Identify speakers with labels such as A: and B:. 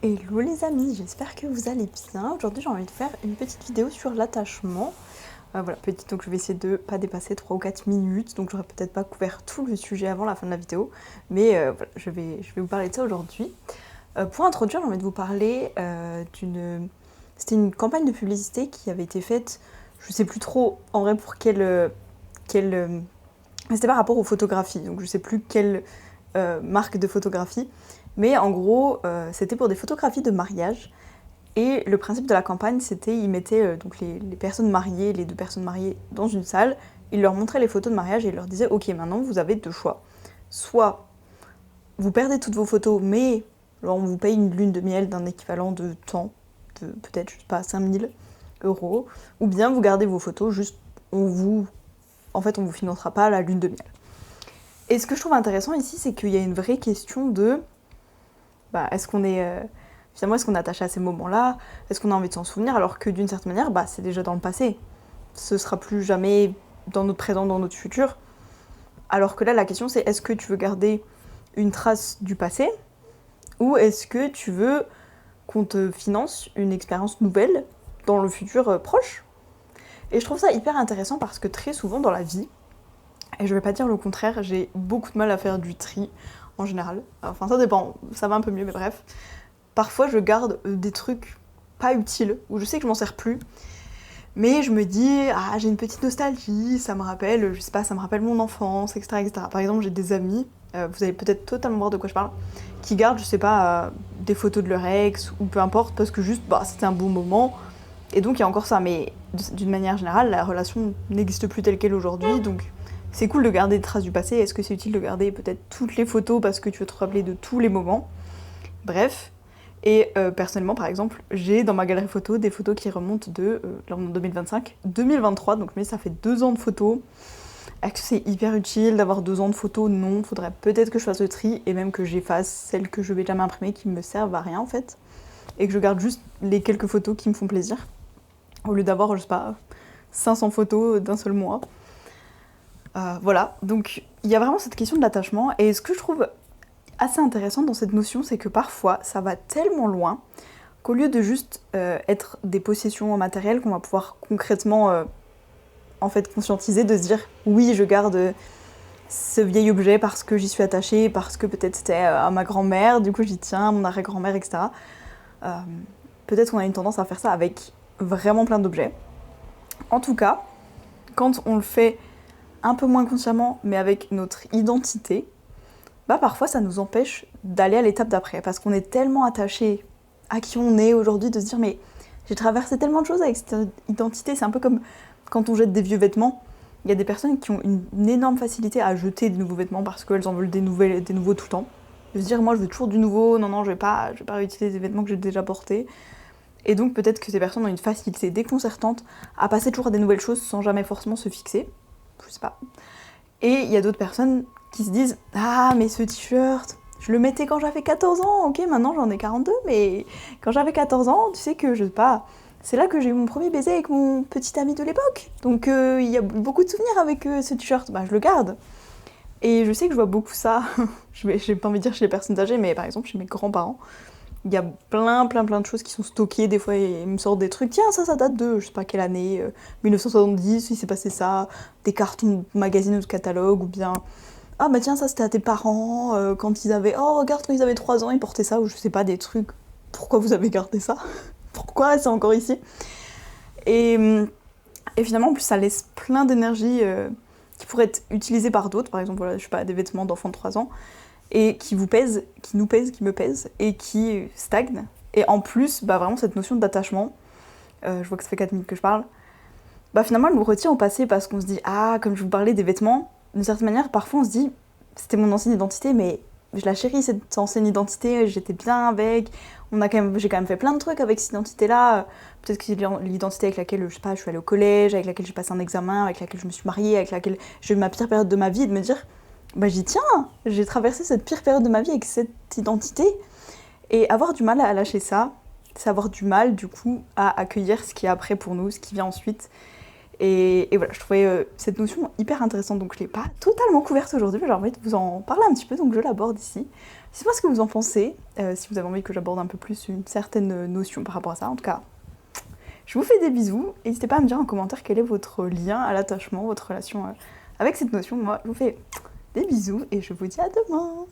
A: Hello les amis, j'espère que vous allez bien. Aujourd'hui j'ai envie de faire une petite vidéo sur l'attachement. Voilà, petite, donc je vais essayer de pas dépasser 3 ou 4 minutes, donc j'aurais peut-être pas couvert tout le sujet avant la fin de la vidéo, mais voilà, je vais vous parler de ça aujourd'hui. Pour introduire, j'ai envie de vous parler d'une... C'était une campagne de publicité qui avait été faite, je sais plus trop en vrai pour quelle... C'était par rapport aux photographies, donc je sais plus quelle marque de photographie. Mais en gros, c'était pour des photographies de mariage. Et le principe de la campagne, c'était ils mettaient donc les personnes mariées, les deux personnes mariées dans une salle, ils leur montraient les photos de mariage et ils leur disaient ok, maintenant vous avez deux choix. Soit vous perdez toutes vos photos, mais alors, on vous paye une lune de miel d'un équivalent de temps, de peut-être, je sais pas, 5 000 €, ou bien vous gardez vos photos, juste on vous financera pas la lune de miel. Et ce que je trouve intéressant ici, c'est qu'il y a une vraie question de est-ce qu'on est finalement est-ce qu'on est attaché à ces moments-là, est-ce qu'on a envie de s'en souvenir, alors que d'une certaine manière, c'est déjà dans le passé. Ce sera plus jamais dans notre présent, dans notre futur. Alors que là, la question c'est est-ce que tu veux garder une trace du passé ou est-ce que tu veux qu'on te finance une expérience nouvelle dans le futur proche. Et je trouve ça hyper intéressant parce que très souvent dans la vie, et je vais pas dire le contraire, j'ai beaucoup de mal à faire du tri en général. Enfin ça dépend, ça va un peu mieux mais bref. Parfois je garde des trucs pas utiles, où je sais que je m'en sers plus, mais je me dis, ah j'ai une petite nostalgie, ça me rappelle, je sais pas, ça me rappelle mon enfance, etc. etc. Par exemple j'ai des amis, vous allez peut-être totalement voir de quoi je parle, qui gardent, je sais pas, des photos de leur ex, ou peu importe, parce que juste, c'était un bon moment, et donc il y a encore ça, mais d'une manière générale, la relation n'existe plus telle qu'elle aujourd'hui, donc c'est cool de garder des traces du passé. Est-ce que c'est utile de garder peut-être toutes les photos parce que tu veux te rappeler de tous les moments? Bref. Et personnellement, par exemple, j'ai dans ma galerie photo des photos qui remontent de, là on est en 2025, 2023, donc mais ça fait 2 ans de photos. Est-ce que c'est hyper utile d'avoir 2 ans de photos? Non, faudrait peut-être que je fasse le tri et même que j'efface celles que je vais jamais imprimer qui me servent à rien en fait. Et que je garde juste les quelques photos qui me font plaisir. Au lieu d'avoir, je sais pas, 500 photos d'un seul mois. Voilà, donc il y a vraiment cette question de l'attachement. Et ce que je trouve assez intéressant dans cette notion, c'est que parfois ça va tellement loin qu'au lieu de juste être des possessions matérielles qu'on va pouvoir concrètement en fait conscientiser, de se dire oui je garde ce vieil objet parce que j'y suis attachée, parce que peut-être c'était à ma grand-mère, du coup j'y tiens, à mon arrière-grand-mère, etc. Peut-être qu'on a une tendance à faire ça avec vraiment plein d'objets. En tout cas, quand on le fait un peu moins consciemment, mais avec notre identité, parfois ça nous empêche d'aller à l'étape d'après, parce qu'on est tellement attaché à qui on est aujourd'hui, de se dire mais j'ai traversé tellement de choses avec cette identité. C'est un peu comme quand on jette des vieux vêtements. Il y a des personnes qui ont une énorme facilité à jeter des nouveaux vêtements parce qu'elles en veulent des nouveaux tout le temps. De se dire moi je veux toujours du nouveau, non je vais pas réutiliser des vêtements que j'ai déjà portés. Et donc peut-être que ces personnes ont une facilité déconcertante à passer toujours à des nouvelles choses sans jamais forcément se fixer. Je sais pas. Et il y a d'autres personnes qui se disent « Ah, mais ce t-shirt, je le mettais quand j'avais 14 ans, ok, maintenant j'en ai 42, mais quand j'avais 14 ans, tu sais que, je sais pas, c'est là que j'ai eu mon premier baiser avec mon petit ami de l'époque. Donc il y a beaucoup de souvenirs avec ce t-shirt, je le garde. » Et je sais que je vois beaucoup ça, j'ai pas envie de dire chez les personnes âgées, mais par exemple chez mes grands-parents, il y a plein de choses qui sont stockées. Des fois, ils me sortent des trucs. Tiens, ça date de je sais pas quelle année, 1970, il s'est passé ça. Des cartons de magazines ou de catalogues, ou bien ah tiens, ça c'était à tes parents quand ils avaient. Oh, regarde, quand ils avaient 3 ans, ils portaient ça, ou je sais pas, des trucs. Pourquoi vous avez gardé ça? Pourquoi c'est encore ici? Et, et finalement, en plus, ça laisse plein d'énergie qui pourrait être utilisée par d'autres. Par exemple, voilà, je sais pas, des vêtements d'enfants de 3 ans. Et qui vous pèse, qui nous pèse, qui me pèse, et qui stagne. Et en plus, vraiment cette notion d'attachement, je vois que ça fait 4 minutes que je parle, finalement elle nous retient au passé parce qu'on se dit, ah, comme je vous parlais des vêtements, d'une certaine manière, parfois on se dit, c'était mon ancienne identité, mais je la chéris cette ancienne identité, j'étais bien avec, j'ai quand même fait plein de trucs avec cette identité-là, peut-être que c'est l'identité avec laquelle, je sais pas, je suis allée au collège, avec laquelle j'ai passé un examen, avec laquelle je me suis mariée, avec laquelle j'ai eu ma pire période de ma vie, et de me dire, j'y tiens, j'ai traversé cette pire période de ma vie avec cette identité. Et avoir du mal à lâcher ça, c'est avoir du mal du coup à accueillir ce qui est après pour nous, ce qui vient ensuite. Et voilà, je trouvais cette notion hyper intéressante, donc je ne l'ai pas totalement couverte aujourd'hui, mais j'ai envie de vous en parler un petit peu, donc je l'aborde ici. Dites-moi ce que vous en pensez, si vous avez envie que j'aborde un peu plus une certaine notion par rapport à ça. En tout cas, je vous fais des bisous. N'hésitez pas à me dire en commentaire quel est votre lien à l'attachement, votre relation avec cette notion. Moi, je vous fais des bisous et je vous dis à demain.